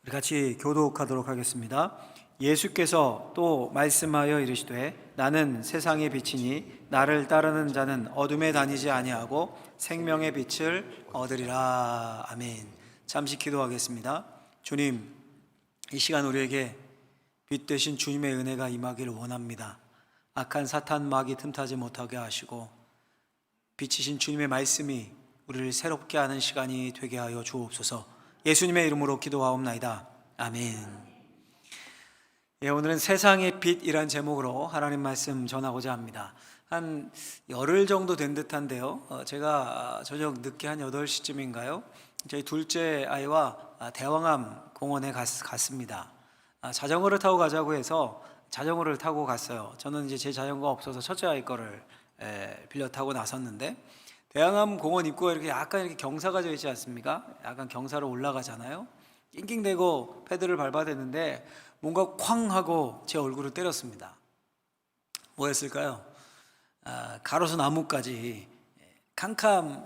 우리 같이 교독하도록 하겠습니다. 예수께서 또 말씀하여 이르시되 나는 세상의 빛이니 나를 따르는 자는 어둠에 다니지 아니하고 생명의 빛을 얻으리라. 아멘. 잠시 기도하겠습니다. 주님, 이 시간 우리에게 빛 되신 주님의 은혜가 임하기를 원합니다. 악한 사탄 마귀 틈타지 못하게 하시고 빛이신 주님의 말씀이 우리를 새롭게 하는 시간이 되게 하여 주옵소서. 예수님의 이름으로 기도하옵나이다. 아멘. 오늘은 세상의 빛이란 제목으로 하나님 말씀 전하고자 합니다. 한 열흘 정도 된 듯한데요, 제가 저녁 늦게 한 8시쯤인가요? 저희 둘째 아이와 대왕암 공원에 갔습니다. 자전거를 타고 가자고 해서 자전거를 타고 갔어요. 저는 이제 제 자전거가 없어서 첫째 아이 거를 빌려 타고 나섰는데, 대왕암 공원 입구가 이렇게 약간 이렇게 경사가 져 있지 않습니까? 약간 경사로 올라가잖아요. 낑낑대고 패드를 밟아야 되는데 뭔가 쾅 하고 제 얼굴을 때렸습니다. 뭐였을까요? 가로수 나무까지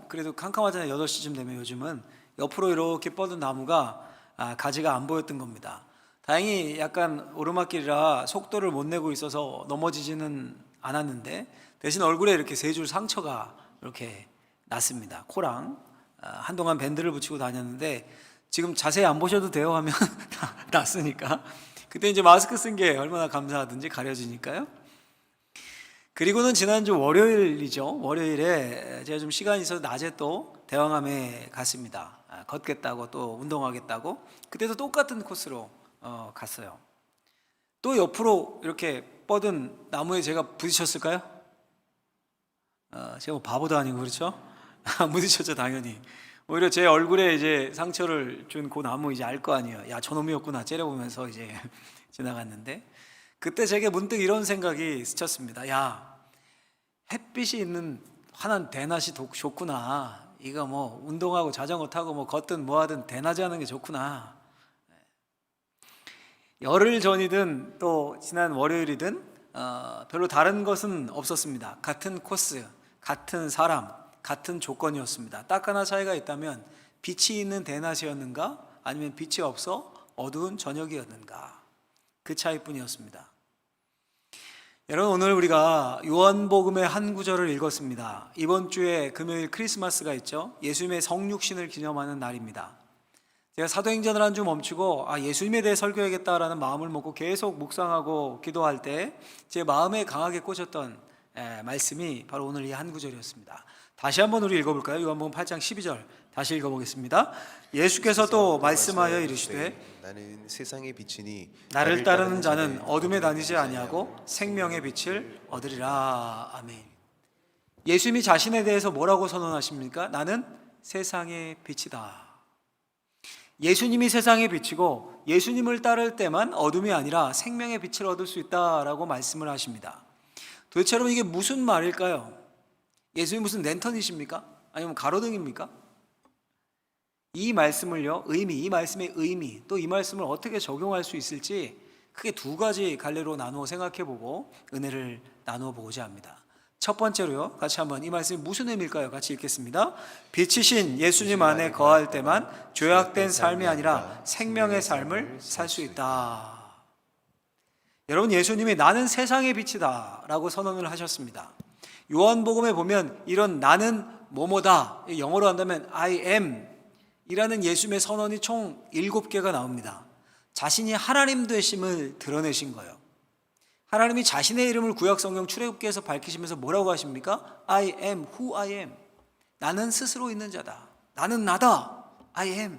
그래도 캄캄하잖아요. 8시쯤 되면 요즘은 옆으로 이렇게 뻗은 나무가 가지가 안 보였던 겁니다. 다행히 약간 오르막길이라 속도를 못 내고 있어서 넘어지지는 않았는데, 대신 얼굴에 이렇게 3줄 상처가 이렇게 났습니다. 코랑. 한동안 밴드를 붙이고 다녔는데 지금 자세히 안 보셔도 돼요 하면 났으니까. 그때 이제 마스크 쓴 게 얼마나 감사하든지 가려지니까요. 그리고는 지난주 월요일이죠. 월요일에 제가 좀 시간이 있어서 낮에 또 대왕암에 갔습니다. 걷겠다고, 또 운동하겠다고. 그때도 똑같은 코스로 갔어요. 또 옆으로 이렇게 뻗은 나무에 제가 부딪혔을까요? 제가 뭐 바보도 아니고 그렇죠? 안 부딪혔죠, 당연히. 오히려 제 얼굴에 이제 상처를 준 그 나무 이제 알 거 아니에요. 야, 저놈이었구나 째려보면서 이제 지나갔는데, 그때 제게 문득 이런 생각이 스쳤습니다. 야, 햇빛이 있는 환한 대낮이 좋구나. 이거 뭐 운동하고 자전거 타고 뭐 걷든 뭐 하든 대낮에 하는 게 좋구나. 열흘 전이든 또 지난 월요일이든 별로 다른 것은 없었습니다. 같은 코스, 같은 사람, 같은 조건이었습니다. 딱 하나 차이가 있다면 빛이 있는 대낮이었는가, 아니면 빛이 없어 어두운 저녁이었는가, 그 차이뿐이었습니다. 여러분, 오늘 우리가 요한복음의 한 구절을 읽었습니다. 이번 주에 금요일 크리스마스가 있죠. 예수님의 성육신을 기념하는 날입니다. 제가 사도행전을 한 주 멈추고 예수님에 대해 설교해야겠다라는 마음을 먹고 계속 묵상하고 기도할 때 제 마음에 강하게 꽂혔던 말씀이 바로 오늘 이 한 구절이었습니다. 다시 한번 우리 읽어볼까요? 요한복음 8장 12절 다시 읽어보겠습니다. 예수께서 또 말씀하여 이르시되 나는 세상의 빛이니 나를 따르는 자는 어둠에 다니지 아니하고 생명의 빛을 얻으리라. 아멘. 예수님이 자신에 대해서 뭐라고 선언하십니까? 나는 세상의 빛이다. 예수님이 세상의 빛이고 예수님을 따를 때만 어둠이 아니라 생명의 빛을 얻을 수 있다라고 말씀을 하십니다. 도대체 여러분, 이게 무슨 말일까요? 예수님이 무슨 랜턴이십니까? 아니면 가로등입니까? 이 말씀을요, 이 말씀의 의미, 또 이 말씀을 어떻게 적용할 수 있을지 크게 두 가지 갈래로 나누어 생각해보고 은혜를 나누어 보고자 합니다. 첫 번째로요, 같이 한번 이 말씀이 무슨 의미일까요? 같이 읽겠습니다. 빛이신 예수님 안에 거할 때만 죄악된 삶이 아니라 생명의 삶을 살 수 있다. 여러분, 예수님이 나는 세상의 빛이다 라고 선언을 하셨습니다. 요한복음에 보면 이런 나는 뭐뭐다, 영어로 한다면 I am 이라는 예수님의 선언이 총 7개가 나옵니다. 자신이 하나님 되심을 드러내신 거예요. 하나님이 자신의 이름을 구약성경 출애굽기에서 밝히시면서 뭐라고 하십니까? I am who I am. 나는 스스로 있는 자다. 나는 나다. I am.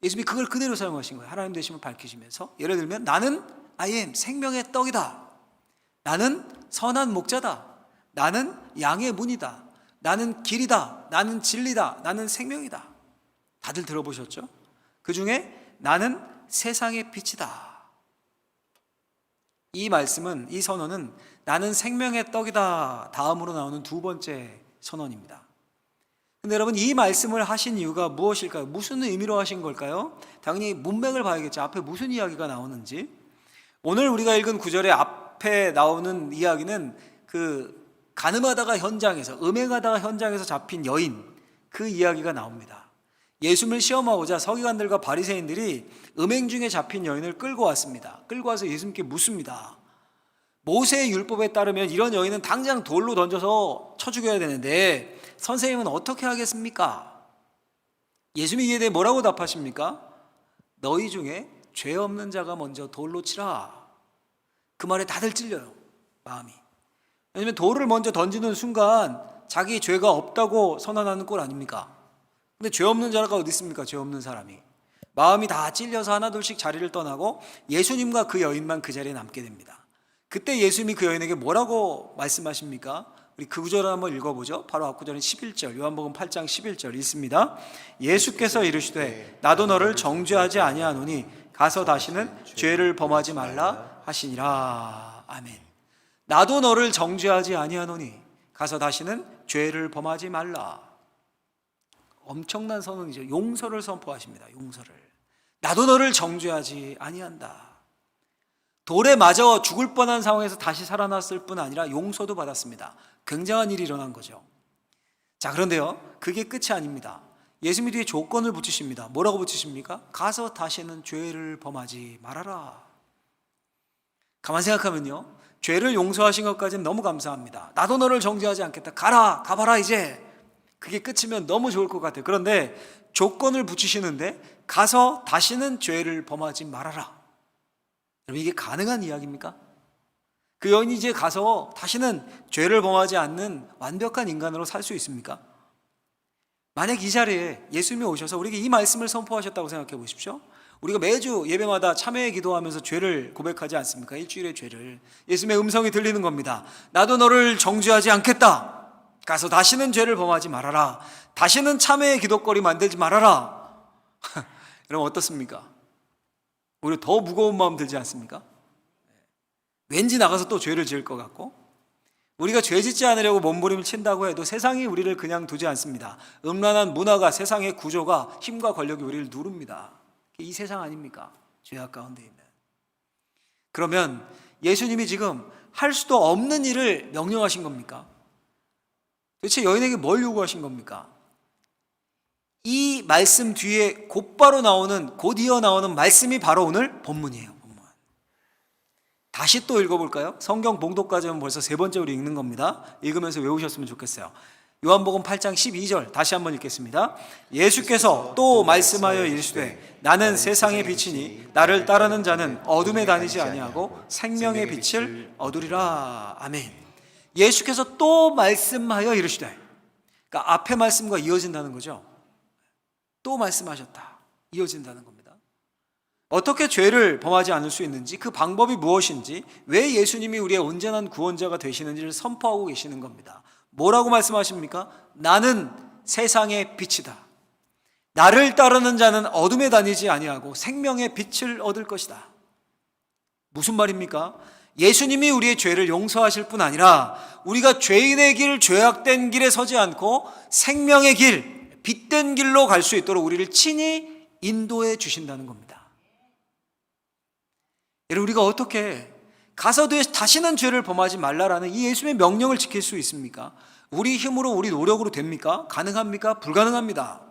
예수님이 그걸 그대로 사용하신 거예요. 하나님 되심을 밝히시면서. 예를 들면 나는 I am 생명의 떡이다. 나는 선한 목자다. 나는 양의 문이다. 나는 길이다. 나는 진리다. 나는 생명이다. 다들 들어보셨죠? 그 중에 나는 세상의 빛이다. 이 말씀은, 이 선언은 나는 생명의 떡이다 다음으로 나오는 두 번째 선언입니다. 근데 여러분, 이 말씀을 하신 이유가 무엇일까요? 무슨 의미로 하신 걸까요? 당연히 문맥을 봐야겠죠. 앞에 무슨 이야기가 나오는지. 오늘 우리가 읽은 구절의 앞에 나오는 이야기는 그 가늠하다가 현장에서, 음행하다가 현장에서 잡힌 여인, 그 이야기가 나옵니다. 예수님을 시험하고자 서기관들과 바리새인들이 음행 중에 잡힌 여인을 끌고 왔습니다. 끌고 와서 예수님께 묻습니다. 모세의 율법에 따르면 이런 여인은 당장 돌로 던져서 쳐 죽여야 되는데 선생님은 어떻게 하겠습니까? 예수님이 이에 대해 뭐라고 답하십니까? 너희 중에 죄 없는 자가 먼저 돌로 치라. 그 말에 다들 찔려요, 마음이. 왜냐하면 돌을 먼저 던지는 순간 자기 죄가 없다고 선언하는 꼴 아닙니까? 근데 죄 없는 자가 어디 있습니까? 죄 없는 사람이. 마음이 다 찔려서 하나둘씩 자리를 떠나고 예수님과 그 여인만 그 자리에 남게 됩니다. 그때 예수님이 그 여인에게 뭐라고 말씀하십니까? 우리 그 구절을 한번 읽어보죠. 바로 앞구절은 11절, 요한복음 8장 11절 읽습니다. 예수께서 이르시되 나도 너를 정죄하지 아니하노니 가서 다시는 죄를 범하지 말라 하시니라. 아멘. 나도 너를 정죄하지 아니하노니 가서 다시는 죄를 범하지 말라. 엄청난 선언이죠. 용서를 선포하십니다. 용서를. 나도 너를 정죄하지 아니한다. 돌에 맞아 죽을 뻔한 상황에서 다시 살아났을 뿐 아니라 용서도 받았습니다. 굉장한 일이 일어난 거죠. 자, 그런데요, 그게 끝이 아닙니다. 예수님이 뒤에 조건을 붙이십니다. 뭐라고 붙이십니까? 가서 다시는 죄를 범하지 말아라. 가만 생각하면요, 죄를 용서하신 것까지는 너무 감사합니다. 나도 너를 정죄하지 않겠다. 가봐라 이제. 그게 끝이면 너무 좋을 것 같아요. 그런데 조건을 붙이시는데 가서 다시는 죄를 범하지 말아라. 여러분, 이게 가능한 이야기입니까? 그 여인이 이제 가서 다시는 죄를 범하지 않는 완벽한 인간으로 살 수 있습니까? 만약 이 자리에 예수님이 오셔서 우리에게 이 말씀을 선포하셨다고 생각해 보십시오. 우리가 매주 예배마다 참회의 기도하면서 죄를 고백하지 않습니까? 일주일의 죄를. 예수님의 음성이 들리는 겁니다. 나도 너를 정죄하지 않겠다. 가서 다시는 죄를 범하지 말아라. 다시는 참회의 기도거리 만들지 말아라. 여러분, 어떻습니까? 오히려 더 무거운 마음 들지 않습니까? 왠지 나가서 또 죄를 지을 것 같고, 우리가 죄 짓지 않으려고 몸부림을 친다고 해도 세상이 우리를 그냥 두지 않습니다. 음란한 문화가, 세상의 구조가, 힘과 권력이 우리를 누릅니다. 이 세상 아닙니까? 죄악 가운데 있는. 그러면 예수님이 지금 할 수도 없는 일을 명령하신 겁니까? 도대체 여인에게 뭘 요구하신 겁니까? 이 말씀 뒤에 곧바로 나오는, 곧 이어 나오는 말씀이 바로 오늘 본문이에요. 본문. 다시 또 읽어볼까요? 성경 봉독까지는 벌써 세 번째 우리 읽는 겁니다. 읽으면서 외우셨으면 좋겠어요. 요한복음 8장 12절 다시 한번 읽겠습니다. 예수께서 또 말씀하여 이르시되 나는 세상의 빛이니 나를 따르는 자는 어둠에 다니지 아니하고 생명의 빛을 얻으리라. 아멘. 예수께서 또 말씀하여 이르시되, 그러니까 앞에 말씀과 이어진다는 거죠. 또 말씀하셨다. 이어진다는 겁니다. 어떻게 죄를 범하지 않을 수 있는지, 그 방법이 무엇인지, 왜 예수님이 우리의 온전한 구원자가 되시는지를 선포하고 계시는 겁니다. 뭐라고 말씀하십니까? 나는 세상의 빛이다. 나를 따르는 자는 어둠에 다니지 아니하고 생명의 빛을 얻을 것이다. 무슨 말입니까? 예수님이 우리의 죄를 용서하실 뿐 아니라 우리가 죄인의 길, 죄악된 길에 서지 않고 생명의 길, 빛된 길로 갈 수 있도록 우리를 친히 인도해 주신다는 겁니다. 여러분, 우리가 어떻게 가서 다시는 죄를 범하지 말라라는 이 예수님의 명령을 지킬 수 있습니까? 우리 힘으로, 우리 노력으로 됩니까? 가능합니까? 불가능합니다.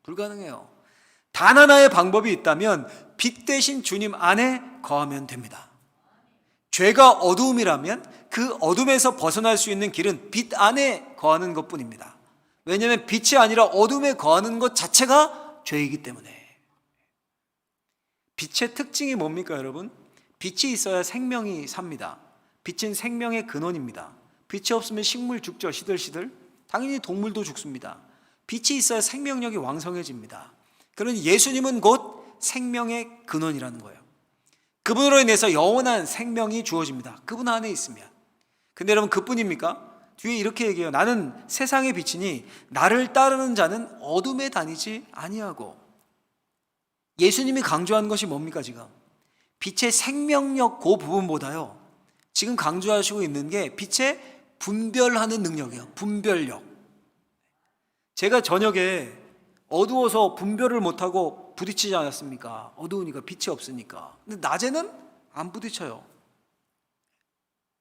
불가능해요. 단 하나의 방법이 있다면 빛 대신 주님 안에 거하면 됩니다. 죄가 어두움이라면 그 어둠에서 벗어날 수 있는 길은 빛 안에 거하는 것뿐입니다. 왜냐하면 빛이 아니라 어둠에 거하는 것 자체가 죄이기 때문에. 빛의 특징이 뭡니까, 여러분? 빛이 있어야 생명이 삽니다. 빛은 생명의 근원입니다. 빛이 없으면 식물 죽죠. 시들시들. 당연히 동물도 죽습니다. 빛이 있어야 생명력이 왕성해집니다. 그러니 예수님은 곧 생명의 근원이라는 거예요. 그분으로 인해서 영원한 생명이 주어집니다. 그분 안에 있으면. 근데 여러분, 그뿐입니까? 뒤에 이렇게 얘기해요. 나는 세상의 빛이니 나를 따르는 자는 어둠에 다니지 아니하고. 예수님이 강조한 것이 뭡니까 지금? 빛의 생명력 그 부분보다요, 지금 강조하시고 있는 게 빛의 분별하는 능력이에요. 분별력. 제가 저녁에 어두워서 분별을 못하고 부딪히지 않았습니까? 어두우니까, 빛이 없으니까. 근데 낮에는 안 부딪혀요.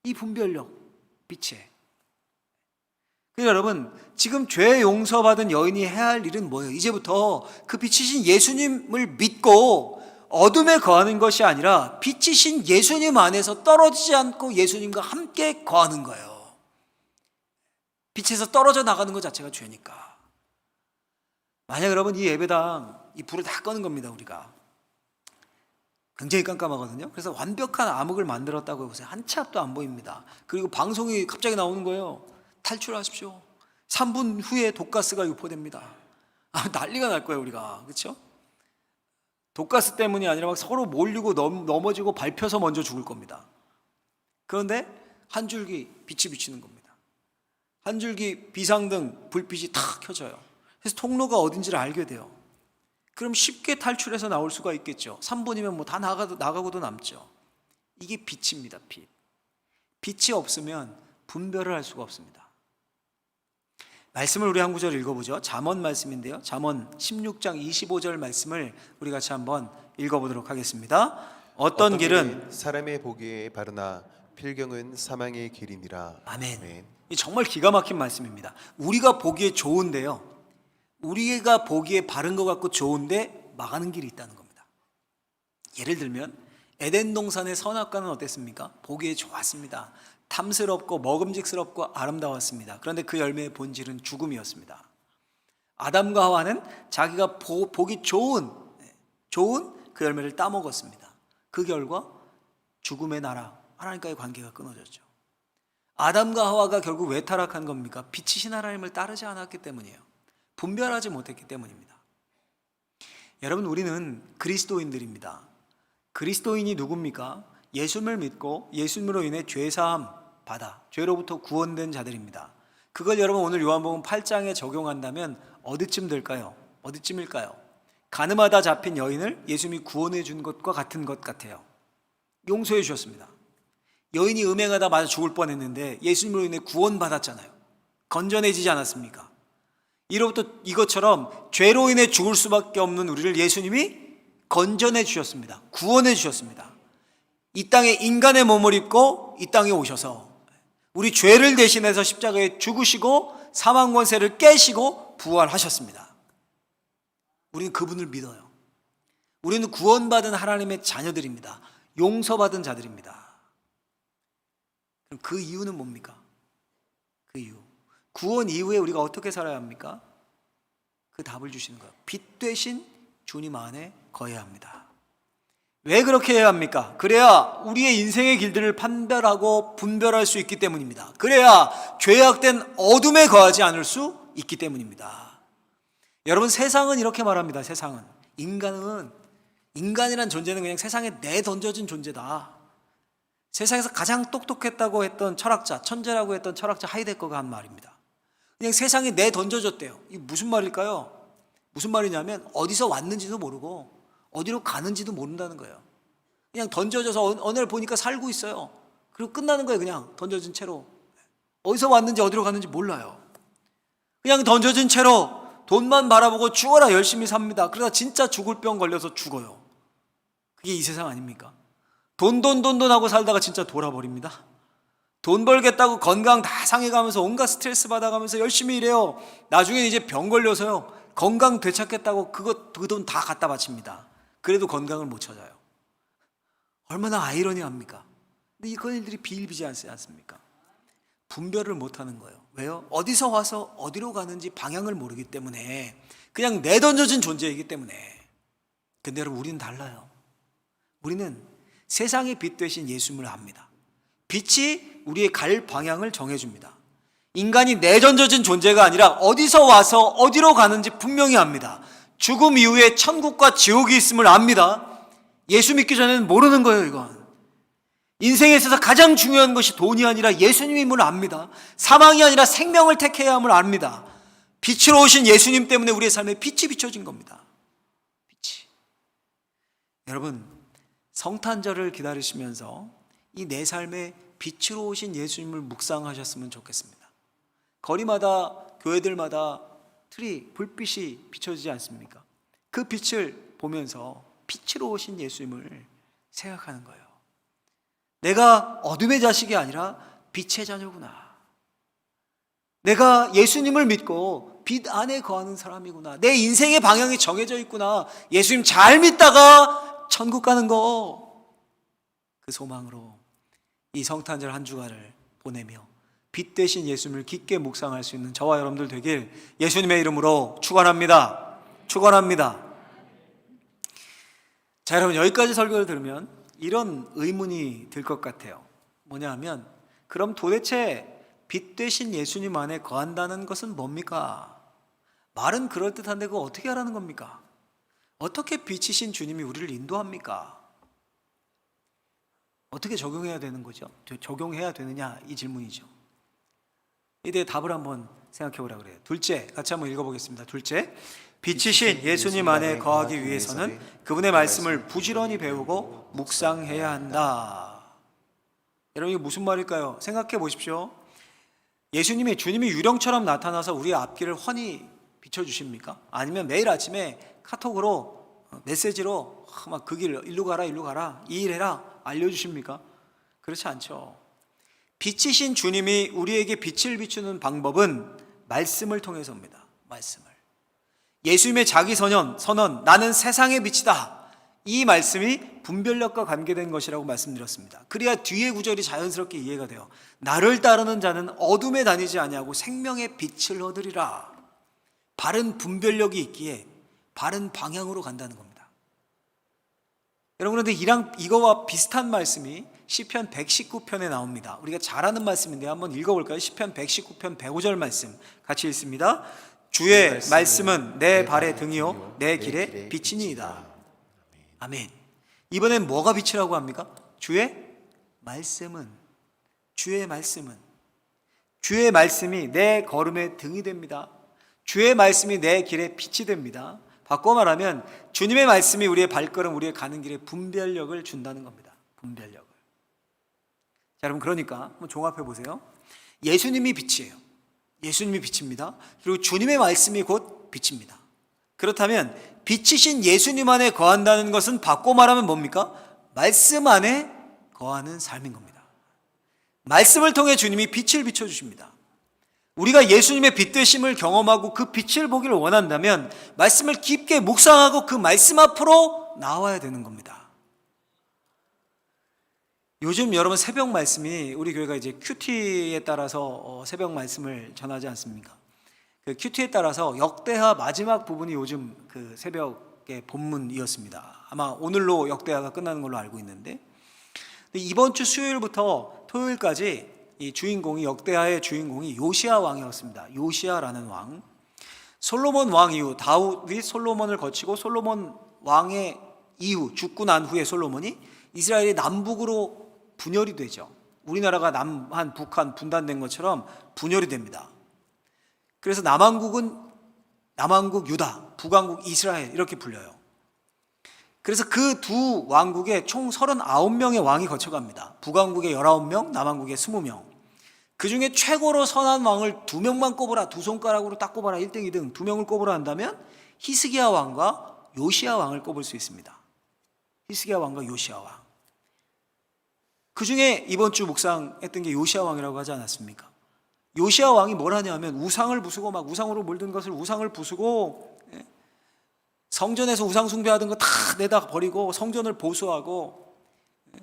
이 분별력, 빛에. 그러니까 여러분, 지금 죄 용서받은 여인이 해야 할 일은 뭐예요? 이제부터 그 빛이신 예수님을 믿고 어둠에 거하는 것이 아니라 빛이신 예수님 안에서 떨어지지 않고 예수님과 함께 거하는 거예요. 빛에서 떨어져 나가는 것 자체가 죄니까. 만약 여러분 이 예배당 이 불을 다 끄는 겁니다. 우리가 굉장히 깜깜하거든요. 그래서 완벽한 암흑을 만들었다고 해보세요. 한 치 앞도 안 보입니다. 그리고 방송이 갑자기 나오는 거예요. 탈출하십시오. 3분 후에 독가스가 유포됩니다. 난리가 날 거예요, 우리가. 그렇죠? 독가스 때문이 아니라 막 서로 몰리고 넘어지고 밟혀서 먼저 죽을 겁니다. 그런데 한 줄기 빛이 비치는 겁니다. 한 줄기 비상등 불빛이 탁 켜져요. 그래서 통로가 어딘지를 알게 돼요. 그럼 쉽게 탈출해서 나올 수가 있겠죠. 3분이면 뭐 다 나가고도 남죠. 이게 빛입니다. 빛. 빛이 없으면 분별을 할 수가 없습니다. 말씀을 우리 한 구절 읽어보죠. 잠언 말씀인데요. 잠언 16장 25절 말씀을 우리 같이 한번 읽어보도록 하겠습니다. 어떤 길은 사람의 보기에 바르나 필경은 사망의 길이니라. 아멘. 이 정말 기가 막힌 말씀입니다. 우리가 보기에 좋은데요, 우리가 보기에 바른 것 같고 좋은데 망하는 길이 있다는 겁니다. 예를 들면 에덴 동산의 선악과는 어땠습니까? 보기에 좋았습니다. 탐스럽고 먹음직스럽고 아름다웠습니다. 그런데 그 열매의 본질은 죽음이었습니다. 아담과 하와는 자기가 보기 좋은 그 열매를 따먹었습니다. 그 결과 죽음의 나라, 하나님과의 관계가 끊어졌죠. 아담과 하와가 결국 왜 타락한 겁니까? 빛이신 하나님을 따르지 않았기 때문이에요. 분별하지 못했기 때문입니다. 여러분, 우리는 그리스도인들입니다. 그리스도인이 누굽니까? 예수님을 믿고 예수님으로 인해 죄사함 받아 죄로부터 구원된 자들입니다. 그걸 여러분 오늘 요한복음 8장에 적용한다면 어디쯤 될까요? 어디쯤일까요? 가늠하다 잡힌 여인을 예수님이 구원해 준 것과 같은 것 같아요. 용서해 주셨습니다. 여인이 음행하다 맞아 죽을 뻔했는데 예수님으로 인해 구원받았잖아요. 건져내지지 않았습니까? 이로부터 이것처럼 죄로 인해 죽을 수밖에 없는 우리를 예수님이 건져내 주셨습니다. 구원해 주셨습니다. 이 땅에 인간의 몸을 입고 이 땅에 오셔서 우리 죄를 대신해서 십자가에 죽으시고 사망 권세를 깨시고 부활하셨습니다. 우리는 그분을 믿어요. 우리는 구원받은 하나님의 자녀들입니다. 용서받은 자들입니다. 그럼 그 이유는 뭡니까? 그 이유. 구원 이후에 우리가 어떻게 살아야 합니까? 그 답을 주시는 거예요. 빛 되신 주님 안에 거해야 합니다. 왜 그렇게 해야 합니까? 그래야 우리의 인생의 길들을 판별하고 분별할 수 있기 때문입니다. 그래야 죄악된 어둠에 거하지 않을 수 있기 때문입니다. 여러분, 세상은 이렇게 말합니다. 세상은 인간이란 존재는 그냥 세상에 내던져진 존재다. 세상에서 가장 똑똑했다고 했던 철학자, 천재라고 했던 철학자 하이데거가 한 말입니다. 그냥 세상에 내던져졌대요. 이게 무슨 말일까요? 무슨 말이냐면 어디서 왔는지도 모르고 어디로 가는지도 모른다는 거예요. 그냥 던져져서 어느 날 보니까 살고 있어요. 그리고 끝나는 거예요. 그냥 던져진 채로. 어디서 왔는지 어디로 갔는지 몰라요. 그냥 던져진 채로 돈만 바라보고 죽어라 열심히 삽니다. 그러다 진짜 죽을 병 걸려서 죽어요. 그게 이 세상 아닙니까? 돈 하고 살다가 진짜 돌아버립니다. 돈 벌겠다고 건강 다 상해가면서 온갖 스트레스 받아가면서 열심히 일해요. 나중에 이제 병 걸려서요, 건강 되찾겠다고 그 돈 다 갖다 바칩니다. 그래도 건강을 못 찾아요. 얼마나 아이러니합니까? 근데 이런 일들이 비일비재하지 않습니까? 분별을 못하는 거예요. 왜요? 어디서 와서 어디로 가는지 방향을 모르기 때문에, 그냥 내던져진 존재이기 때문에. 근데 여러분, 우리는 달라요. 우리는 세상의 빛 되신 예수님을 압니다. 빛이 우리의 갈 방향을 정해줍니다. 인간이 내던져진 존재가 아니라 어디서 와서 어디로 가는지 분명히 압니다. 죽음 이후에 천국과 지옥이 있음을 압니다. 예수 믿기 전에는 모르는 거예요. 이건 인생에 있어서 가장 중요한 것이 돈이 아니라 예수님임을 압니다. 사망이 아니라 생명을 택해야 함을 압니다. 빛으로 오신 예수님 때문에 우리의 삶에 빛이 비춰진 겁니다. 빛이. 여러분, 성탄절을 기다리시면서 이 내 삶에 빛으로 오신 예수님을 묵상하셨으면 좋겠습니다. 거리마다, 교회들마다 트리, 불빛이 비춰지지 않습니까? 그 빛을 보면서 빛으로 오신 예수님을 생각하는 거예요. 내가 어둠의 자식이 아니라 빛의 자녀구나. 내가 예수님을 믿고 빛 안에 거하는 사람이구나. 내 인생의 방향이 정해져 있구나. 예수님 잘 믿다가 천국 가는 거. 그 소망으로 이 성탄절 한 주간을 보내며 빛 대신 예수님을 깊게 묵상할 수 있는 저와 여러분들 되길 예수님의 이름으로 축원합니다. 축원합니다. 자, 여러분, 여기까지 설교를 들으면 이런 의문이 들 것 같아요. 뭐냐 하면, 그럼 도대체 빛 대신 예수님 안에 거한다는 것은 뭡니까? 말은 그럴듯한데 그거 어떻게 하라는 겁니까? 어떻게 빛이신 주님이 우리를 인도합니까? 어떻게 적용해야 되는 거죠? 적용해야 되느냐, 이 질문이죠. 이 대해 답을 한번 생각해 보라고 그래요. 둘째, 같이 한번 읽어보겠습니다. 둘째, 빛이신 예수님 안에 거하기 위해서는 그분의 말씀을 부지런히 배우고 묵상해야 한다. 여러분, 이게 무슨 말일까요? 생각해 보십시오. 주님이 유령처럼 나타나서 우리의 앞길을 훤히 비춰주십니까? 아니면 매일 아침에 카톡으로, 메시지로 막 그 길, 일로 가라, 이 일 해라 알려주십니까? 그렇지 않죠. 빛이신 주님이 우리에게 빛을 비추는 방법은 말씀을 통해서입니다. 말씀을. 예수님의 자기 선언, 나는 세상의 빛이다. 이 말씀이 분별력과 관계된 것이라고 말씀드렸습니다. 그래야 뒤에 구절이 자연스럽게 이해가 돼요. 나를 따르는 자는 어둠에 다니지 아니하고 생명의 빛을 얻으리라. 바른 분별력이 있기에 바른 방향으로 간다는 겁니다. 여러분, 그런데 이거와 비슷한 말씀이 시편 119편에 나옵니다. 우리가 잘 아는 말씀인데 한번 읽어볼까요? 시편 119편 105절 말씀 같이 읽습니다. 주의 말씀은 내 발의 등이요 내 길의 빛이니이다. 아멘. 이번엔 뭐가 빛이라고 합니까? 주의 말씀은 주의 말씀이 내 걸음의 등이 됩니다. 주의 말씀이 내 길의 빛이 됩니다. 바꿔 말하면 주님의 말씀이 우리의 발걸음, 우리의 가는 길에 분별력을 준다는 겁니다. 분별력을. 자, 여러분, 그러니까 한번 종합해 보세요. 예수님이 빛이에요. 예수님이 빛입니다. 그리고 주님의 말씀이 곧 빛입니다. 그렇다면 빛이신 예수님 안에 거한다는 것은 바꿔 말하면 뭡니까? 말씀 안에 거하는 삶인 겁니다. 말씀을 통해 주님이 빛을 비춰주십니다. 우리가 예수님의 빛 되심을 경험하고 그 빛을 보기를 원한다면 말씀을 깊게 묵상하고 그 말씀 앞으로 나와야 되는 겁니다. 요즘 여러분 새벽 말씀이 우리 교회가 이제 큐티에 따라서 새벽 말씀을 전하지 않습니까? 그 큐티에 따라서 역대하 마지막 부분이 요즘 그 새벽의 본문이었습니다. 아마 오늘로 역대하가 끝나는 걸로 알고 있는데, 이번 주 수요일부터 토요일까지 이 주인공이, 역대하의 주인공이 요시야 왕이었습니다. 요시야라는 왕. 솔로몬 왕 이후, 다윗이 솔로몬을 거치고 솔로몬 왕의 이후, 죽고 난 후에 솔로몬이 이스라엘이 남북으로 분열이 되죠. 우리나라가 남한, 북한 분단된 것처럼 분열이 됩니다. 그래서 남한국은 남한국 유다, 북한국 이스라엘 이렇게 불려요. 그래서 그 두 왕국에 총 39명의 왕이 거쳐갑니다. 북한국에 19명, 남한국에 20명. 그 중에 최고로 선한 왕을 2명만 꼽으라, 두 손가락으로 딱 꼽아라, 1등, 2등 2명을 꼽으라 한다면 히스기야 왕과 요시야 왕을 꼽을 수 있습니다. 히스기야 왕과 요시야 왕. 그 중에 이번 주 묵상했던 게 요시야 왕이라고 하지 않았습니까? 요시야 왕이 뭘 하냐면 우상을 부수고, 막 우상으로 물든 것을 우상을 부수고, 성전에서 우상 숭배하던 거 다 내다 버리고 성전을 보수하고,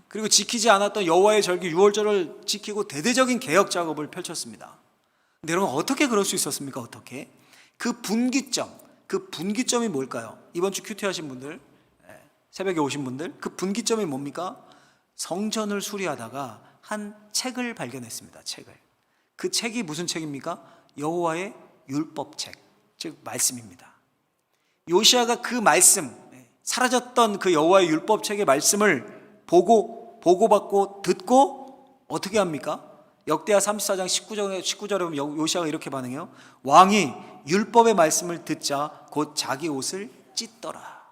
그리고 지키지 않았던 여호와의 절기 유월절을 지키고 대대적인 개혁 작업을 펼쳤습니다. 근데 여러분, 어떻게 그럴 수 있었습니까? 어떻게? 그 분기점이 뭘까요? 이번 주 큐티 하신 분들, 새벽에 오신 분들, 그 분기점이 뭡니까? 성전을 수리하다가 한 책을 발견했습니다. 그 책이 무슨 책입니까? 여호와의 율법책, 즉 말씀입니다. 요시야가 그 말씀, 사라졌던 그 여호와의 율법책의 말씀을 보고받고 듣고 어떻게 합니까? 역대하 34장 19절에 보면 요시야가 이렇게 반응해요. 왕이 율법의 말씀을 듣자 곧 자기 옷을 찢더라.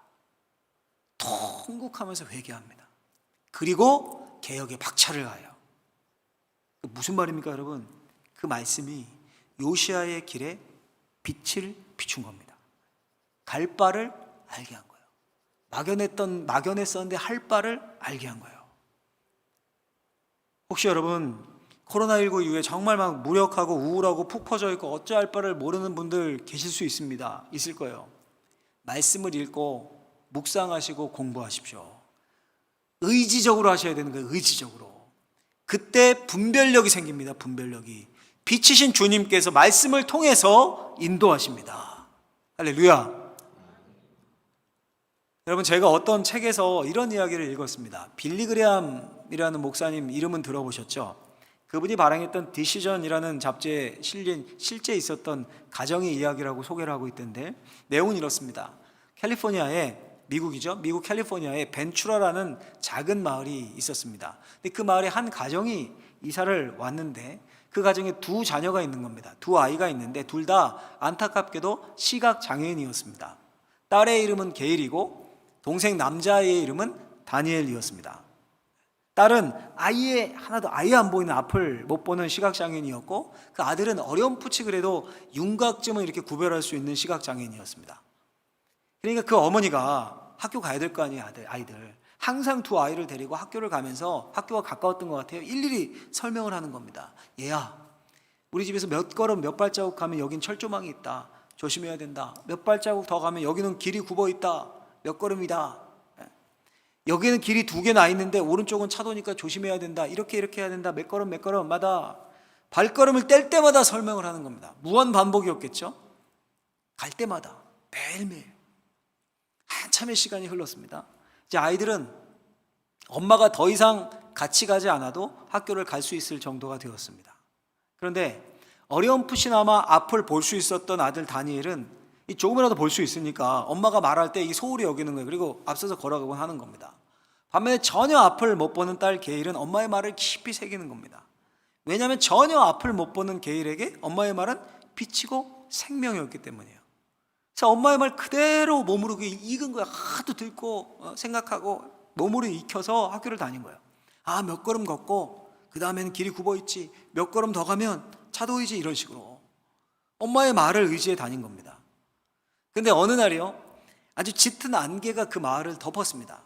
통곡하면서 회개합니다. 그리고 개혁에 박차를 가해요. 무슨 말입니까, 여러분? 그 말씀이 요시야의 길에 빛을 비춘 겁니다. 갈 바를 알게 한 거예요. 막연했었는데 할 바를 알게 한 거예요. 혹시 여러분 코로나19 이후에 정말 막 무력하고 우울하고 푹 퍼져 있고 어찌할 바를 모르는 분들 계실 수 있습니다. 있을 거예요. 말씀을 읽고 묵상하시고 공부하십시오. 의지적으로 하셔야 되는 거예요. 의지적으로. 그때 분별력이 생깁니다. 분별력이. 빛이신 주님께서 말씀을 통해서 인도하십니다. 할렐루야. 여러분, 제가 어떤 책에서 이런 이야기를 읽었습니다. 빌리 그레함이라는 목사님 이름은 들어보셨죠? 그분이 발행했던 디시전이라는 잡지에 실린 실제 있었던 가정의 이야기라고 소개를 하고 있던데, 내용은 이렇습니다. 캘리포니아에, 미국이죠. 미국 캘리포니아에 벤추라라는 작은 마을이 있었습니다. 근데 그 마을에 한 가정이 이사를 왔는데 그 가정에 두 자녀가 있는 겁니다. 두 아이가 있는데 둘 다 안타깝게도 시각 장애인이었습니다. 딸의 이름은 게일이고 동생 남자아이의 이름은 다니엘이었습니다. 딸은 아예 하나도 아예 안 보이는 앞을 못 보는 시각장애인이었고 그 아들은 어렴풋이 그래도 윤곽점을 이렇게 구별할 수 있는 시각장애인이었습니다. 그러니까 그 어머니가 학교 가야 될 거 아니에요. 아이들 항상 두 아이를 데리고 학교를 가면서 학교가 가까웠던 것 같아요. 일일이 설명을 하는 겁니다. 얘야, 우리 집에서 몇 걸음 몇 발자국 가면 여긴 철조망이 있다. 조심해야 된다. 몇 발자국 더 가면 여기는 길이 굽어 있다. 몇 걸음이다. 여기는 길이 두 개 나 있는데 오른쪽은 차도니까 조심해야 된다. 이렇게 해야 된다. 몇 걸음 몇 걸음마다 발걸음을 뗄 때마다 설명을 하는 겁니다. 무한 반복이었겠죠. 갈 때마다 매일매일 한참의 시간이 흘렀습니다. 이제 아이들은 엄마가 더 이상 같이 가지 않아도 학교를 갈 수 있을 정도가 되었습니다. 그런데 어렴풋이나마 앞을 볼 수 있었던 아들 다니엘은 조금이라도 볼 수 있으니까 엄마가 말할 때 이 소홀히 여기는 거예요. 그리고 앞서서 걸어가곤 하는 겁니다. 반면에 전혀 앞을 못 보는 딸 게일은 엄마의 말을 깊이 새기는 겁니다. 왜냐하면 전혀 앞을 못 보는 게일에게 엄마의 말은 빛이고 생명이었기 때문이에요. 그래서 엄마의 말 그대로 몸으로 익은 거야. 하도 듣고 생각하고 몸으로 익혀서 학교를 다닌 거예요. 아, 몇 걸음 걷고 그 다음에는 길이 굽어 있지. 몇 걸음 더 가면 차도이지. 이런 식으로 엄마의 말을 의지해 다닌 겁니다. 근데 어느 날이요, 아주 짙은 안개가 그 마을을 덮었습니다.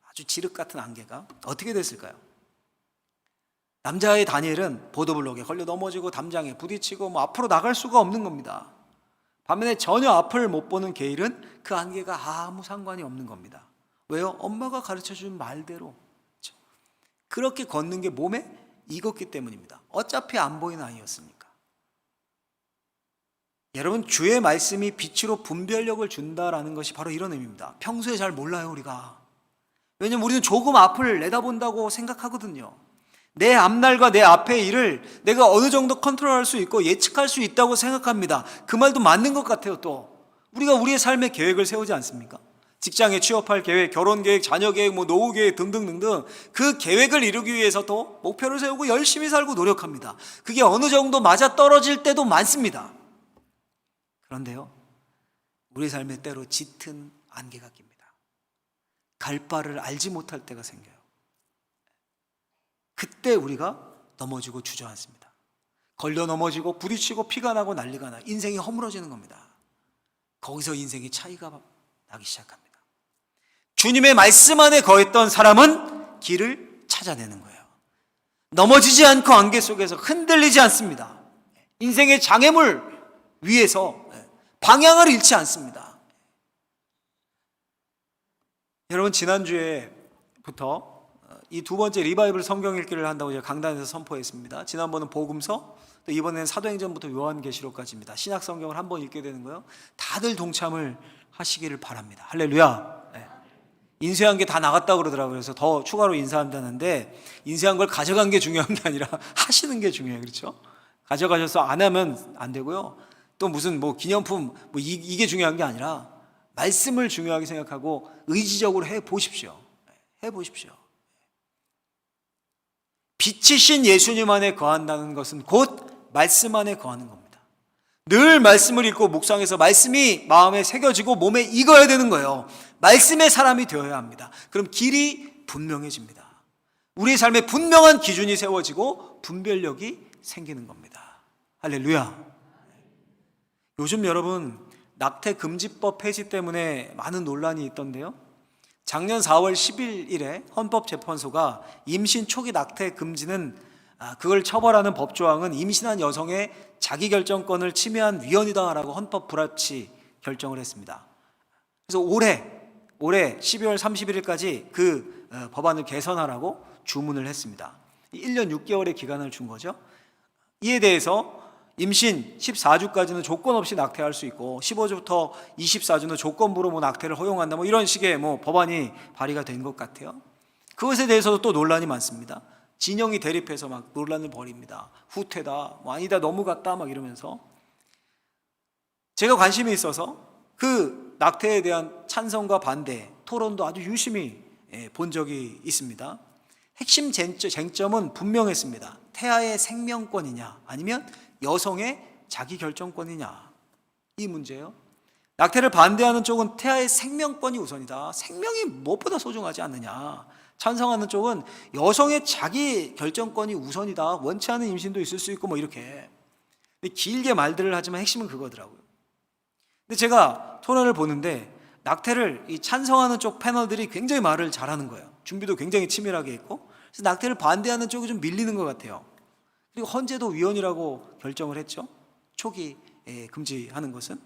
아주 지륵 같은 안개가. 어떻게 됐을까요? 남자의 다니엘은 보도블록에 걸려 넘어지고 담장에 부딪히고 앞으로 나갈 수가 없는 겁니다. 반면에 전혀 앞을 못 보는 게일은 그 안개가 아무 상관이 없는 겁니다. 왜요? 엄마가 가르쳐준 말대로 그렇게 걷는 게 몸에 익었기 때문입니다. 어차피 안 보이는 아이였으니까. 여러분, 주의 말씀이 빛으로 분별력을 준다라는 것이 바로 이런 의미입니다. 평소에 잘 몰라요, 우리가. 왜냐면 우리는 조금 앞을 내다본다고 생각하거든요. 내 앞날과 내 앞의 일을 내가 어느 정도 컨트롤할 수 있고 예측할 수 있다고 생각합니다. 그 말도 맞는 것 같아요. 또 우리가 우리의 삶의 계획을 세우지 않습니까? 직장에 취업할 계획, 결혼 계획, 자녀 계획, 노후 계획 등등등등 그 계획을 이루기 위해서 또 목표를 세우고 열심히 살고 노력합니다. 그게 어느 정도 맞아 떨어질 때도 많습니다. 그런데요, 우리 삶에 때로 짙은 안개가 낍니다. 갈 바를 알지 못할 때가 생겨요. 그때 우리가 넘어지고 주저앉습니다. 걸려 넘어지고 부딪히고 피가 나고 난리가 나. 인생이 허물어지는 겁니다. 거기서 인생의 차이가 나기 시작합니다. 주님의 말씀 안에 거했던 사람은 길을 찾아내는 거예요. 넘어지지 않고 안개 속에서 흔들리지 않습니다. 인생의 장애물 위에서 방향을 잃지 않습니다. 여러분, 지난주에부터 이 두 번째 리바이블 성경 읽기를 한다고 제가 강단에서 선포했습니다. 지난번은 복음서, 또 이번에는 사도행전부터 요한계시록까지입니다. 신약 성경을 한 번 읽게 되는 거예요. 다들 동참을 하시기를 바랍니다. 할렐루야. 네. 인쇄한 게 다 나갔다고 그러더라고요. 그래서 더 추가로 인쇄한다는데, 인쇄한 걸 가져간 게 중요한 게 아니라 하시는 게 중요해요. 그렇죠? 가져가셔서 안 하면 안 되고요. 또 무슨 기념품 이게 중요한 게 아니라 말씀을 중요하게 생각하고 의지적으로 해 보십시오. 해 보십시오. 빛이신 예수님 안에 거한다는 것은 곧 말씀 안에 거하는 겁니다. 늘 말씀을 읽고 묵상해서 말씀이 마음에 새겨지고 몸에 익어야 되는 거예요. 말씀의 사람이 되어야 합니다. 그럼 길이 분명해집니다. 우리의 삶에 분명한 기준이 세워지고 분별력이 생기는 겁니다. 할렐루야. 요즘 여러분, 낙태 금지법 폐지 때문에 많은 논란이 있던데요. 작년 4월 11일에 헌법재판소가 임신 초기 낙태 금지는 그걸 처벌하는 법조항은 임신한 여성의 자기결정권을 침해한 위헌이다라고 헌법 불합치 결정을 했습니다. 그래서 올해 12월 31일까지 그 법안을 개선하라고 주문을 했습니다. 1년 6개월의 기간을 준 거죠. 이에 대해서 임신 14주까지는 조건 없이 낙태할 수 있고 15주부터 24주는 조건부로 낙태를 허용한다 이런 식의 법안이 발의가 된 것 같아요. 그것에 대해서도 또 논란이 많습니다. 진영이 대립해서 막 논란을 벌입니다. 후퇴다, 아니다, 넘어갔다 이러면서. 제가 관심이 있어서 그 낙태에 대한 찬성과 반대 토론도 아주 유심히 본 적이 있습니다. 핵심 쟁점은 분명했습니다. 태아의 생명권이냐 아니면 여성의 자기결정권이냐, 이 문제예요. 낙태를 반대하는 쪽은 태아의 생명권이 우선이다, 생명이 무엇보다 소중하지 않느냐. 찬성하는 쪽은 여성의 자기결정권이 우선이다, 원치 않은 임신도 있을 수 있고 이렇게 길게 말들을 하지만 핵심은 그거더라고요. 근데 제가 토론을 보는데 낙태를 찬성하는 쪽 패널들이 굉장히 말을 잘하는 거예요. 준비도 굉장히 치밀하게 했고, 그래서 낙태를 반대하는 쪽이 좀 밀리는 것 같아요. 그리고 헌재도 위헌이라고 결정을 했죠. 초기 금지하는 것은.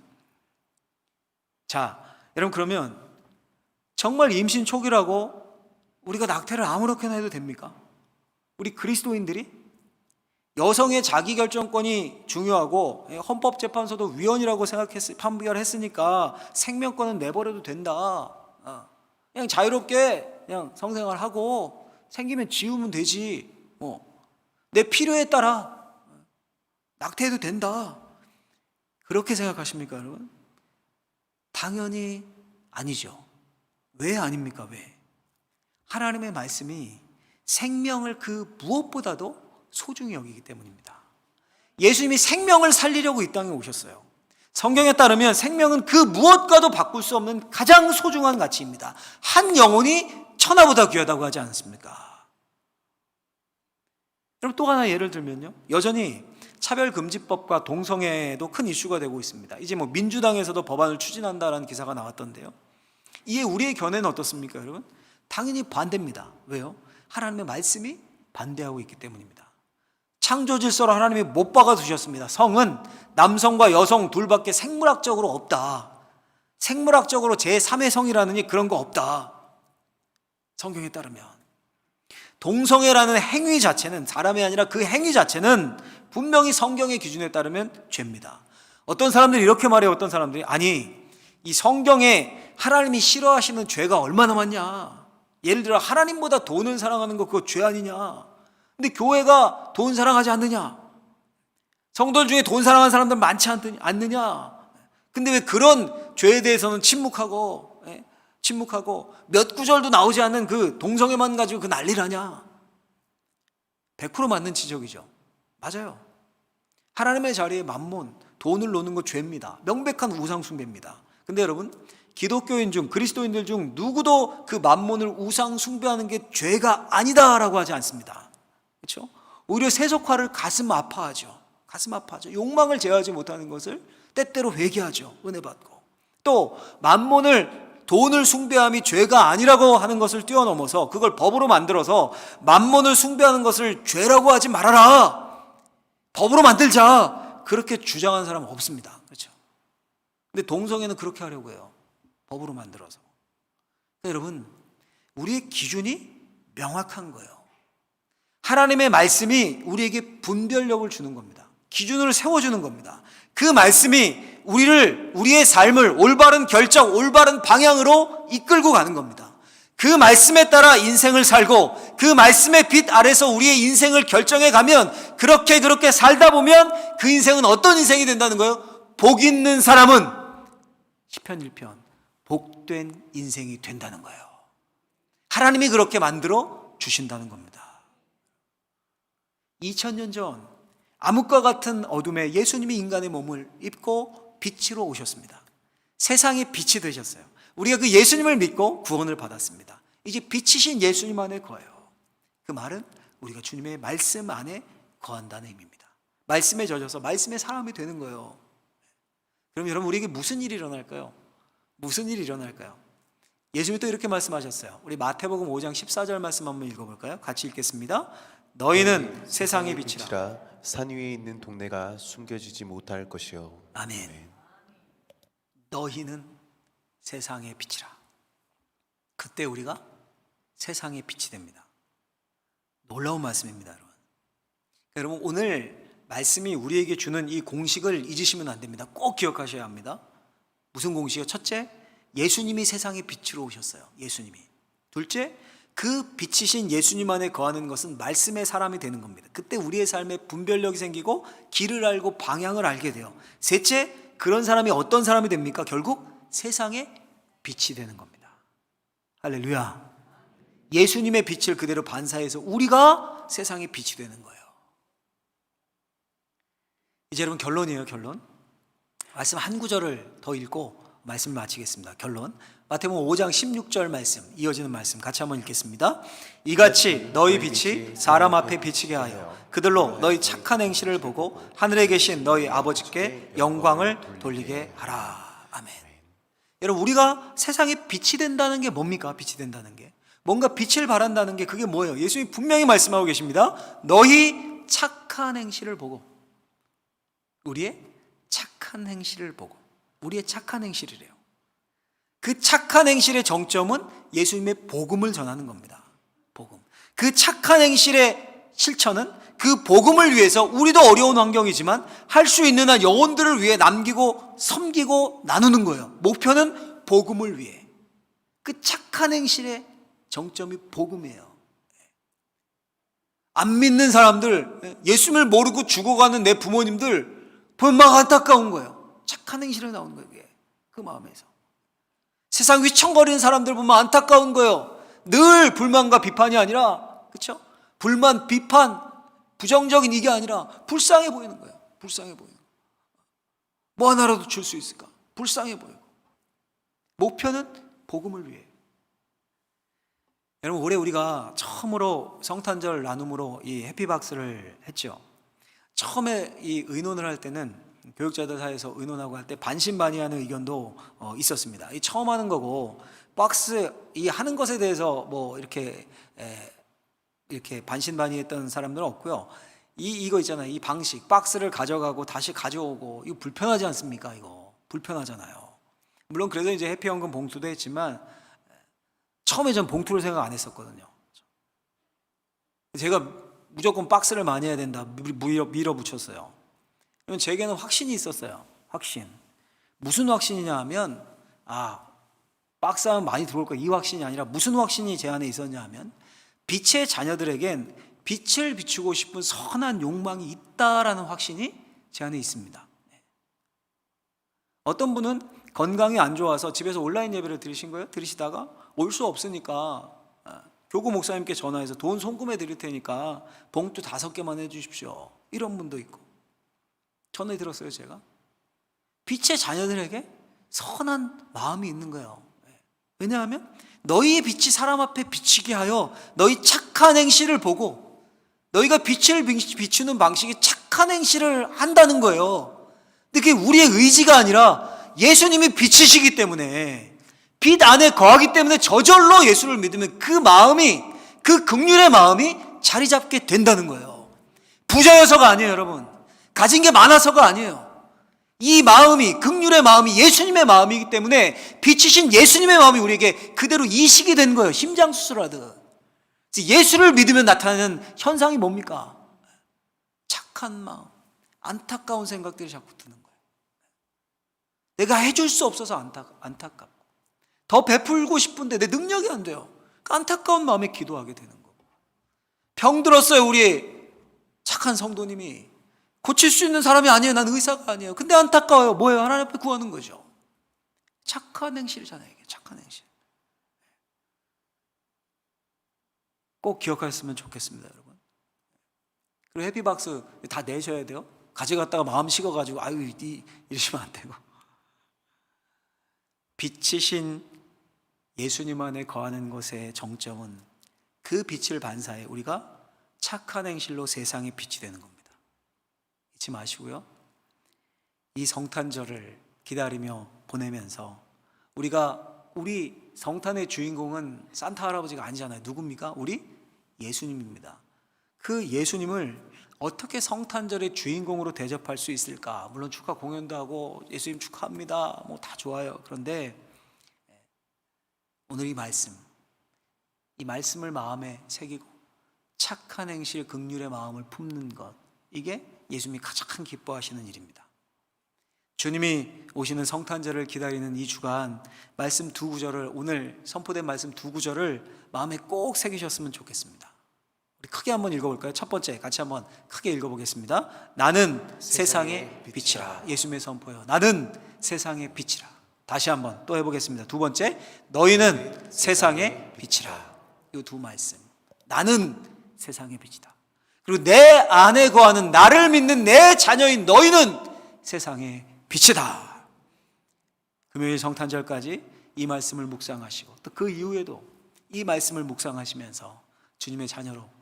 자, 여러분, 그러면 정말 임신 초기라고 우리가 낙태를 아무렇게나 해도 됩니까? 우리 그리스도인들이 여성의 자기결정권이 중요하고 헌법재판소도 위헌이라고 판결했으니까 생명권은 내버려도 된다, 그냥 자유롭게 그냥 성생활하고 생기면 지우면 되지, 내 필요에 따라 낙태해도 된다, 그렇게 생각하십니까, 여러분? 당연히 아니죠. 왜 아닙니까? 왜? 하나님의 말씀이 생명을 그 무엇보다도 소중히 여기기 때문입니다. 예수님이 생명을 살리려고 이 땅에 오셨어요. 성경에 따르면 생명은 그 무엇과도 바꿀 수 없는 가장 소중한 가치입니다. 한 영혼이 천하보다 귀하다고 하지 않습니까? 여러분, 또 하나 예를 들면요, 여전히 차별금지법과 동성애도 큰 이슈가 되고 있습니다. 이제 민주당에서도 법안을 추진한다라는 기사가 나왔던데요, 이에 우리의 견해는 어떻습니까, 여러분? 당연히 반대입니다. 왜요? 하나님의 말씀이 반대하고 있기 때문입니다. 창조 질서로 하나님이 못 박아 두셨습니다. 성은 남성과 여성 둘밖에 생물학적으로 없다. 생물학적으로 제3의 성이라느니 그런 거 없다. 성경에 따르면 동성애라는 행위 자체는, 사람이 아니라 그 행위 자체는 분명히 성경의 기준에 따르면 죄입니다. 어떤 사람들이 이렇게 말해요. 어떤 사람들이, 아니, 이 성경에 하나님이 싫어하시는 죄가 얼마나 많냐. 예를 들어 하나님보다 돈을 사랑하는 거 그거 죄 아니냐. 근데 교회가 돈 사랑하지 않느냐. 성도들 중에 돈 사랑하는 사람들 많지 않느냐. 근데 왜 그런 죄에 대해서는 침묵하고 몇 구절도 나오지 않는 그 동성애만 가지고 그 난리를 하냐. 100% 맞는 지적이죠. 맞아요. 하나님의 자리에 만몬, 돈을 놓는 거 죄입니다. 명백한 우상 숭배입니다. 근데 여러분, 기독교인 중, 그리스도인들 중 누구도 그 만몬을 우상 숭배하는 게 죄가 아니다라고 하지 않습니다. 그렇죠? 오히려 세속화를 가슴 아파하죠. 욕망을 제어하지 못하는 것을 때때로 회개하죠. 은혜 받고. 또 만몬을, 돈을 숭배함이 죄가 아니라고 하는 것을 뛰어넘어서 그걸 법으로 만들어서 만몬을 숭배하는 것을 죄라고 하지 말아라, 법으로 만들자, 그렇게 주장하는 사람은 없습니다. 그렇죠? 근데 동성애는 그렇게 하려고 해요. 법으로 만들어서. 여러분, 우리의 기준이 명확한 거예요. 하나님의 말씀이 우리에게 분별력을 주는 겁니다. 기준을 세워주는 겁니다. 그 말씀이 우리의 삶을 올바른 결정, 올바른 방향으로 이끌고 가는 겁니다. 그 말씀에 따라 인생을 살고 그 말씀의 빛 아래서 우리의 인생을 결정해 가면, 그렇게 살다 보면 그 인생은 어떤 인생이 된다는 거예요? 복 있는 사람은 시편 1편 복된 인생이 된다는 거예요. 하나님이 그렇게 만들어 주신다는 겁니다. 2000년 전 암흑과 같은 어둠에 예수님이 인간의 몸을 입고 빛으로 오셨습니다. 세상의 빛이 되셨어요. 우리가 그 예수님을 믿고 구원을 받았습니다. 이제 빛이신 예수님 안에 거해요. 그 말은 우리가 주님의 말씀 안에 거한다는 의미입니다. 말씀에 젖어서 말씀의 사람이 되는 거예요. 그럼 여러분, 우리에게 무슨 일이 일어날까요? 예수님이 또 이렇게 말씀하셨어요. 우리 마태복음 5장 14절 말씀 한번 읽어볼까요? 같이 읽겠습니다. 너희는 세상의 빛이라. 빛이라 산 위에 있는 동네가 숨겨지지 못할 것이요. 아멘. 너희는 세상의 빛이라. 그때 우리가 세상의 빛이 됩니다. 놀라운 말씀입니다, 여러분. 여러분, 오늘 말씀이 우리에게 주는 이 공식을 잊으시면 안 됩니다. 꼭 기억하셔야 합니다. 무슨 공식이요? 첫째, 예수님이 세상의 빛으로 오셨어요. 예수님이. 둘째, 그 빛이신 예수님 안에 거하는 것은 말씀의 사람이 되는 겁니다. 그때 우리의 삶에 분별력이 생기고 길을 알고 방향을 알게 돼요. 셋째, 그런 사람이 어떤 사람이 됩니까? 결국 세상의 빛이 되는 겁니다. 할렐루야. 예수님의 빛을 그대로 반사해서 우리가 세상의 빛이 되는 거예요. 이제 여러분, 결론이에요. 결론. 말씀 한 구절을 더 읽고 말씀을 마치겠습니다. 결론. 마태복음 5장 16절 말씀, 이어지는 말씀 같이 한번 읽겠습니다. 이같이 너희 빛이 사람 앞에 비치게 하여 그들로 너희 착한 행실을 보고 하늘에 계신 너희 아버지께 영광을 돌리게 하라. 아멘. 여러분, 우리가 세상에 빛이 된다는 게 뭡니까? 빛이 된다는 게 뭔가 빛을 발한다는 게 그게 뭐예요? 예수님이 분명히 말씀하고 계십니다. 너희 착한 행실을 보고, 우리의 착한 행실을 보고, 우리의 착한 행실이래요. 그 착한 행실의 정점은 예수님의 복음을 전하는 겁니다. 복음. 그 착한 행실의 실천은 그 복음을 위해서 우리도 어려운 환경이지만 할 수 있는 한 영혼들을 위해 남기고 섬기고 나누는 거예요. 목표는 복음을 위해. 그 착한 행실의 정점이 복음이에요. 안 믿는 사람들, 예수님을 모르고 죽어가는 내 부모님들 보면 막 안타까운 거예요. 착한 행실에 나오는 거예요. 그게. 그 마음에서. 세상 휘청거리는 사람들 보면 안타까운 거예요. 늘 불만과 비판이 아니라, 그렇죠? 불만, 비판, 부정적인 이게 아니라 불쌍해 보이는 거예요. 불쌍해 보이는 거예요. 뭐 하나라도 줄 수 있을까? 불쌍해 보이고. 목표는 복음을 위해. 여러분, 올해 우리가 처음으로 성탄절 나눔으로 이 해피박스를 했죠. 처음에 이 의논을 할 때는 교육자들 사이에서 의논하고 할 때 반신반의하는 의견도 있었습니다. 이 처음 하는 거고 박스 이 하는 것에 대해서 뭐 이렇게 반신반의했던 사람들은 없고요. 이거 있잖아요. 이 방식 박스를 가져가고 다시 가져오고 이거 불편하지 않습니까? 이거 불편하잖아요. 물론 그래서 이제 해피연금 봉투도 했지만 처음에 전 봉투를 생각 안 했었거든요. 제가 무조건 박스를 많이 해야 된다 밀어붙였어요. 제게는 확신이 있었어요. 확신. 무슨 확신이냐 하면 박스 하면 많이 들어올 거야. 이 확신이 아니라 무슨 확신이 제 안에 있었냐 하면 빛의 자녀들에겐 빛을 비추고 싶은 선한 욕망이 있다라는 확신이 제 안에 있습니다. 어떤 분은 건강이 안 좋아서 집에서 온라인 예배를 들으신 거예요? 들으시다가 올 수 없으니까 교구 목사님께 전화해서 돈 송금해 드릴 테니까 봉투 5개만 해주십시오. 이런 분도 있고. 전에 들었어요, 제가. 빛의 자녀들에게 선한 마음이 있는 거예요. 왜냐하면 너희의 빛이 사람 앞에 비치게 하여 너희 착한 행실을 보고, 너희가 빛을 비추는 방식이 착한 행실을 한다는 거예요. 근데 그게 우리의 의지가 아니라 예수님이 빛이시기 때문에, 빛 안에 거하기 때문에 저절로 예수를 믿으면 그 마음이, 그 긍휼의 마음이 자리 잡게 된다는 거예요. 부자여서가 아니에요, 여러분. 가진 게 많아서가 아니에요. 이 마음이, 긍휼의 마음이 예수님의 마음이기 때문에 빛이신 예수님의 마음이 우리에게 그대로 이식이 된 거예요. 심장수술하듯. 예수를 믿으면 나타나는 현상이 뭡니까? 착한 마음, 안타까운 생각들이 자꾸 드는 거예요. 내가 해줄 수 없어서 안타깝고, 더 베풀고 싶은데 내 능력이 안 돼요. 그 안타까운 마음에 기도하게 되는 거고. 병 들었어요, 우리 착한 성도님이. 고칠 수 있는 사람이 아니에요. 난 의사가 아니에요. 근데 안타까워요. 뭐예요? 하나님 앞에 구하는 거죠. 착한 행실이잖아요, 이게. 착한 행실. 꼭 기억하셨으면 좋겠습니다, 여러분. 그리고 해피박스 다 내셔야 돼요. 가져갔다가 마음 식어가지고 이러시면 안 되고. 빛이신 예수님 안에 거하는 것의 정점은 그 빛을 반사해 우리가 착한 행실로 세상의 빛이 되는 겁니다. 잊지 마시고요. 이 성탄절을 기다리며 보내면서 우리 성탄의 주인공은 산타 할아버지가 아니잖아요. 누굽니까? 우리 예수님입니다. 그 예수님을 어떻게 성탄절의 주인공으로 대접할 수 있을까? 물론 축하 공연도 하고 예수님 축하합니다. 뭐 다 좋아요. 그런데 오늘 이 말씀을 마음에 새기고 착한 행실, 긍휼의 마음을 품는 것, 이게 예수님이 가장 기뻐하시는 일입니다. 주님이 오시는 성탄절을 기다리는 이 주간 말씀 두 구절을, 오늘 선포된 말씀 두 구절을 마음에 꼭 새기셨으면 좋겠습니다. 우리 크게 한번 읽어볼까요? 첫 번째 같이 한번 크게 읽어보겠습니다. 나는 세상의 빛이라. 예수님의 선포요. 나는 세상의 빛이라. 다시 한번 또 해보겠습니다. 두 번째, 너희는 세상의 빛이라. 이 두 말씀. 나는 세상의 빛이다. 그리고 내 안에 거하는 나를 믿는 내 자녀인 너희는 세상의 빛이다. 금요일 성탄절까지 이 말씀을 묵상하시고 또 그 이후에도 이 말씀을 묵상하시면서 주님의 자녀로,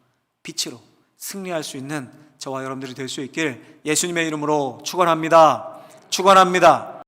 빛으로 승리할 수 있는 저와 여러분들이 될 수 있길 예수님의 이름으로 축원합니다. 축원합니다.